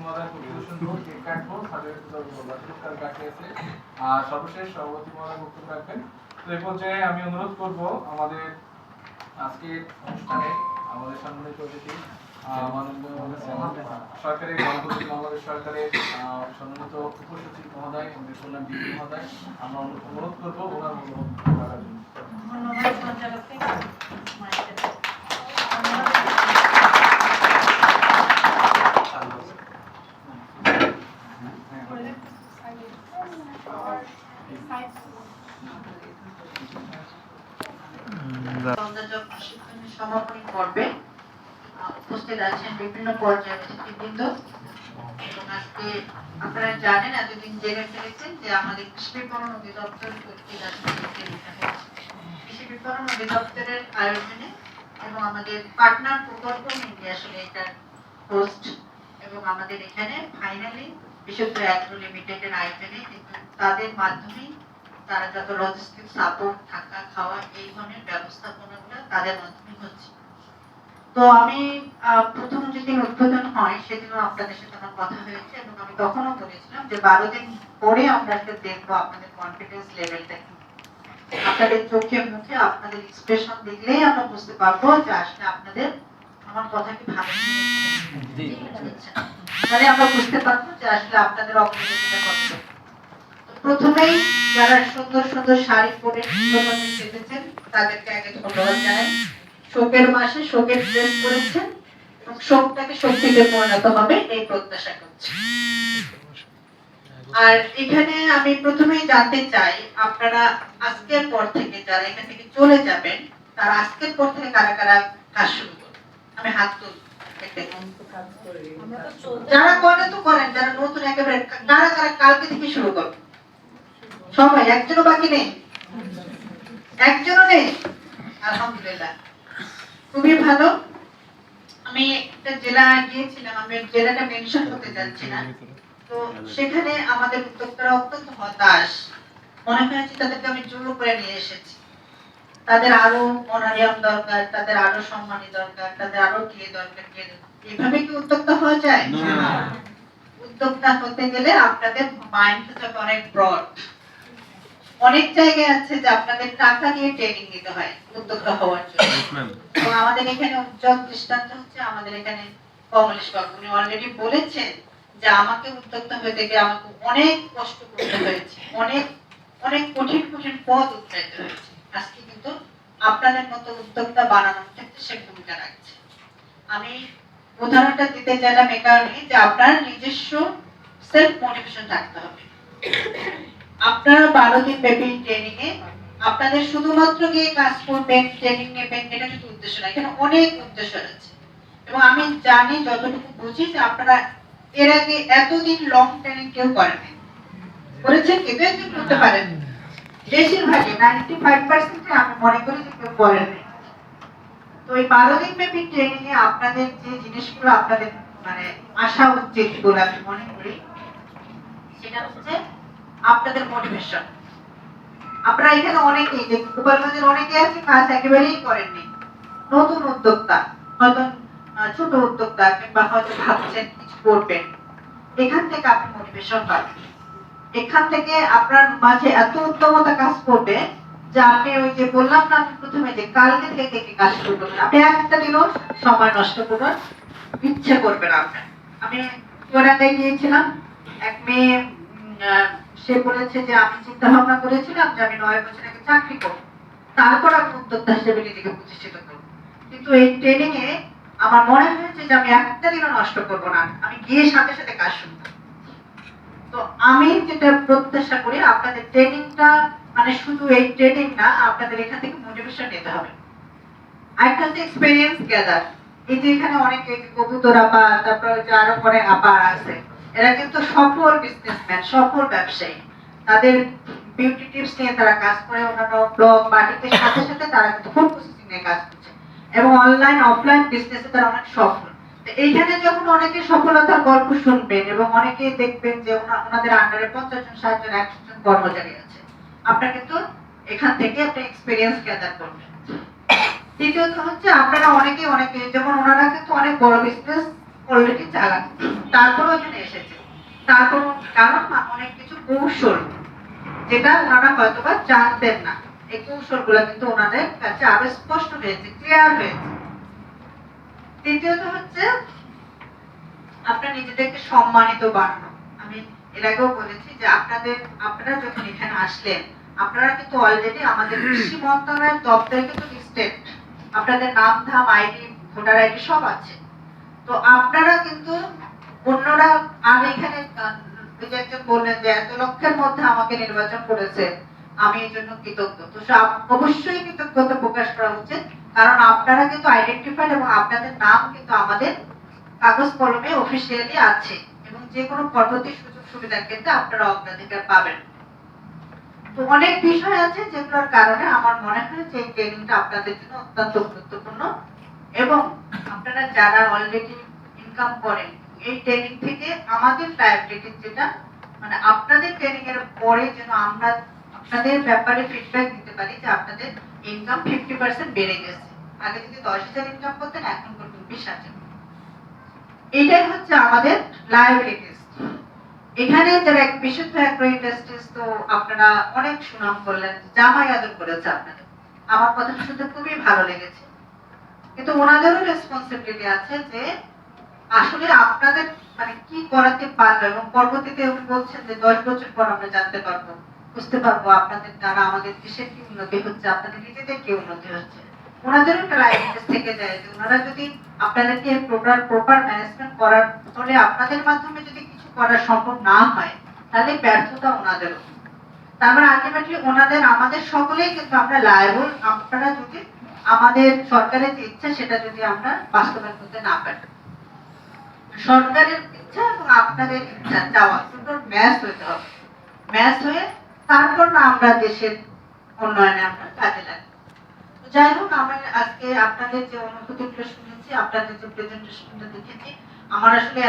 মহোদয় বক্তব্য শুনবো, কেক কাটবো, পুরস্কার কাটিয়েছে। সর্বশেষ সভাপতি মহোদয় বক্তব্য রাখবেন। তো এই পর্যায়ে আমি অনুরোধ করব আমাদের আজকের অনুষ্ঠানে আমাদের সম্মানিত অতিথি সরকারের গণপ্রজাতন্ত্রী বাংলাদেশ সরকারের সম্মানিত উপসচিব মহোদয় আমাদের কল্যাণ ডিপি মহোদয়, আমরা অনুরোধ করবো ওনার বক্তব্য রাখার জন্য। সমাপনী পর্বে উপস্থিত আছেন বিভিন্ন পর্যায়ের অতিথিবৃন্দ এবং আজকে আপনারা জানেন এতদিন জেনে ফেলেছেন যে আমাদের কৃষি বিপণন অধিদপ্তর কর্তৃক কৃষি বিপণন অধিদপ্তরের আয়োজনে এবং আমাদের পার্টনার প্রকল্প মিলে আসলে এটার হোস্ট এবং আমাদের এখানে ফাইনালি বিশুদ্ধ অ্যাগ্রো লিমিটেডের আয়োজনে কিন্তু তাদের মাধ্যমেই তারা যত লজিস্টিক সাপোর্ট থাকা খাওয়া এই ধরনের ব্যবস্থাপনাগুলো তাদের মাধ্যমে হচ্ছে। তো আমি প্রথম যেদিন উদ্বোধন হয় সেদিনও আপনাদের সাথে আমার কথা হয়েছে এবং আমি তখনও বলেছিলাম যে 12 দিন পরে আমরা একটা দেখবো আপনাদের কনফিডেন্স লেভেলটা কি। আপনাদের চোখে মুখে আপনাদের এক্সপ্রেশন দেখলেই আমরা বুঝতে পারবো যে আসলে আপনাদের আমার কথা কি ভালো তাহলে আমরা বুঝতে পারবো যে আসলে আপনাদের অগ্রগতিটা কতটা। প্রথমেই যারা সুন্দর সুন্দর শাড়ি পরে সুন্দরভাবে সেজেছেন তাদেরকে আগে ধন্যবাদ জানাই। শোকের মাসে শোকের ড্রেস পরেছেন এবং শোকটাকে শক্তিতে পরিণত হবে এই প্রত্যাশা করছি। আর এখানে আমি প্রথমেই জানতে চাই আপনারা আজকের পর থেকে যারা এখান থেকে চলে যাবেন তারা আজকের পর থেকে কারা কারা কাজ শুরু করবেন, আমি হাত তুলব। যারা করেন তো করেন, যারা নতুন একেবারে কারা কারা কালকে থেকে শুরু করবেন? সবাই, একজনও বাকি নেই? একজনও নেই? আলহামদুলিল্লাহ, খুবই ভালো। আমি একটা জেলা গিয়েছিলাম, আমি জেলাটা মেনশন করতে যাচ্ছি না, তো সেখানে আমাদের উদ্যোক্তারা অত্যন্ত হতাশ, মনে হয়েছে তাদেরকে আমি জোর করে নিয়ে এসেছি। তাদের আরো অনারিয়াম দরকার, তাদের আরো সম্মানী দরকার, তাদের আরো কে দরকার। এইভাবে কি উদ্যোক্তা হওয়া যায়? উদ্যোক্তা হতে গেলে আপনাদের মাইন্ডটা অনেক ব্রড। অনেক জায়গায় আছে যে আপনাদের টাকা দিয়ে ট্রেনিং দিতে হয় উদ্যোক্তা হওয়ার জন্য। তো আমাদের এখানে উজ্জ্বল দৃষ্টান্ত হচ্ছে আমাদের এখানে কমলেশ বাবু, উনি অলরেডি বলেছেন যে আমাকে উদ্যোক্তা হতে গিয়ে আমাকে অনেক কষ্ট করতে হয়েছে, অনেক অনেক কঠিন কঠিন পথ উত্তরাইতে হয়েছে। আজকে কিন্তু আপনাদের মতো উদ্যোক্তা বানানোর ক্ষেত্রে সে ভূমিকা রাখছে। আমি উদাহরণটা দিতে চাইলাম এই কারণে যে আপনার নিজস্ব সেলফ মোটিভেশন থাকতে হবে। আপনারা 12 দিন ব্যাপী ট্রেনিং এ আপনাদের শুধুমাত্র গিয়ে কাজ করবেন, ট্রেনিং নেবেন, এটা কিন্তু উদ্দেশ্য না, এখানে অনেক উদ্দেশ্য আছে। এবং আমি জানি যতটুকু বুঝি যে আপনারা এর আগে এতদিন লং ট্রেনিং কেউ করেন করেছেন, কেউ একজন করতে পারেন, বেশিরভাগই 95% আমি মনে করি যে কেউ করেন। তো এই 12 দিন ব্যাপী ট্রেনিং এ আপনাদের যে জিনিসগুলো আপনাদের মানে আশা উচিত বলে আমি মনে করি সেটা হচ্ছে আপনাদের মোটিভেশন। আপনারা এখানে অনেকেই যে গোপালগঞ্জের অনেকে আছে কাজ একেবারেই করেননি, নতুন উদ্যোক্তা, হয়তো ছোট উদ্যোক্তা, কিংবা হয়তো ভাবছেন কিছু করবেন। এখান থেকে আপনি মোটিভেশন পাবেন, এখান থেকে আপনার মাঝে এত উদ্যমতা কাজ করবে যে আপনি ওই যে বললাম না আমি প্রথমে যে কালকে থেকে কাজ শুরু করবেন। আপনি একটা দিনও সময় নষ্ট করবেন ইচ্ছে করবে না আপনার। আমি চুয়াডাঙ্গায় গিয়েছিলাম, এক মেয়ে সে বলেছে যে আমি চিন্তা ভাবনা করেছিলাম যে আমি 9 বছর আগে চাকরি করব, তারপর আমি উদ্যোক্তা হিসেবে নিজেকে প্রতিষ্ঠিত করব, কিন্তু এই ট্রেনিং এ আমার মনে হয়েছে যে আমি একটা দিনও নষ্ট করব না, আমি গিয়ে সাথে সাথে কাজ শুরু করব। তো আমি যেটা প্রত্যাশা করি আপনাদের ট্রেনিংটা মানে শুধু এই ট্রেনিং না, আপনাদের এখান থেকে মোটিভেশন নিতে হবে। আরেকটা হচ্ছে এক্সপেরিয়েন্স গ্যাদার। এই যে এখানে অনেকে কবুতর আপা, তারপর আরো পরে আপা আছে, এরা কিন্তু সফল বিজনেসম্যান, সফল ব্যবসায়ী। তাদের বিউটি টিপস নিয়ে তারা কাজ করে, অন্যান্য ব্লগ মার্কেটের সাথে সাথে তারা কিন্তু ফুড প্রসেসিং নিয়ে কাজ করছে এবং অনলাইন অফলাইন বিজনেসে তারা অনেক সফল। তো এইখানে যখন অনেকে সফলতার গল্প শুনবেন এবং অনেকে দেখবেন যে ওনাদের আন্ডারে 50 জন 60 জন 100 জন কর্মচারী আছে, আপনারা কিন্তু এখান থেকে একটা এক্সপেরিয়েন্স গ্যাদার করবেন। দ্বিতীয়ত হচ্ছে আপনারা অনেকে যেমন ওনারা কিন্তু অনেক বড় বিজনেস অলরেডি চালাক, তারপরও এখানে এসেছে। তারপর কারণ অনেক কিছু কৌশল যেটা ওনারা হয়তোবা জানতেন না, এই কৌশলগুলো কিন্তু ওনাদের কাছে আরো স্পষ্ট হয়েছে, ক্লিয়ার হয়েছে। তৃতীয়ত হচ্ছে আপনার নিজেদেরকে সম্মানিত বানানো। আমি এর আগেও বলেছি যে আপনারা যখন এখানে আসলেন, আপনারা কিন্তু অলরেডি আমাদের কৃষি মন্ত্রণালয়ের দপ্তরে কিন্তু লিস্টেড, আপনাদের নাম ধাম আইডি ভোটার আইডি সব আছে। তো আপনারা কিন্তু অন্যরা, আমি এখানে ওই যে একজন বললেন যে এত লক্ষের মধ্যে আমাকে নির্বাচন করেছে, আমি এই জন্য কৃতজ্ঞ। তো অবশ্যই কৃতজ্ঞতা প্রকাশ করা উচিত, কারণ আপনারা কিন্তু আইডেন্টিফাইড এবং আপনাদের নাম কিন্তু আমাদের কাগজ কলমে অফিসিয়ালি আছে, এবং যে কোনো পরবর্তী সুযোগ সুবিধার ক্ষেত্রে আপনারা অগ্রাধিকার পাবেন। তো অনেক বিষয় আছে যেগুলোর কারণে আমার মনে হয় যে এই ট্রেনিংটা আপনাদের জন্য অত্যন্ত গুরুত্বপূর্ণ, এবং আপনারা যারা অলরেডি ইনকাম করেন, এই ট্রেনিং থেকে আমাদের লায়াবিলিটি যেটা মানে আপনাদের ট্রেনিং এর পরে যেন আমরা আপনাদের ব্যাপারে ফিডব্যাক দিতে পারি যে আপনাদের ইনকাম 50% বেড়ে গেছে। আগে যদি 10,000 ইনকাম করতেন, এখন করবেন 20,000। এটাই হচ্ছে আমাদের লায়াবিলিটিস। এখানে যারা এক বিশুদ্ধ অ্যাগ্রো ইন্ডাস্ট্রিজ, তো আপনারা অনেক সুনাম করলেন, জামাই আদর করেছে আপনাদের, আমার কথা শুনতে খুবই ভালো লেগেছে। কিন্তু ওনাদেরও রেসপন্সিবিলিটি আছে যে আসলে আপনাদের মানে কি করাতে পারবে, এবং পরবর্তীতে উনি বলছেন যে 10 বছর পর আমরা জানতে পারবো, বুঝতে পারবো আপনাদের দ্বারা আমাদের দেশের কি উন্নতি হচ্ছে, আপনাদের নিজেদের কি উন্নতি হচ্ছে। ওনাদেরও একটা লাইসেন্স থেকে যায় যে ওনারা যদি আপনাদেরকে প্রপার ম্যানেজমেন্ট করার ফলে আপনাদের মাধ্যমে যদি কিছু করা সম্ভব না হয়, তাহলে ব্যর্থতা ওনাদেরও। তার মানে আলটিমেটলি ওনাদের আমাদের সকলেই কিন্তু আমরা লায়াবল, আপনারা যদি আমাদের সরকারের যে ইচ্ছা সেটা যদি আমরা বাস্তবায়ন করতে না পারি। সরকারের ইচ্ছা এবং আপনাদের ইচ্ছা চাওয়া দুটোর ম্যাচ হতে হবে, ম্যাচ হয়ে তারপর না আমরা দেশের উন্নয়নে আমরা কাজে লাগি। যাই হোক, আমি আজকে আপনাদের যে অনুভূতিগুলো শুনেছি, আপনাদের যে প্রেজেন্টেশনটা দেখেছি, আমার আসলে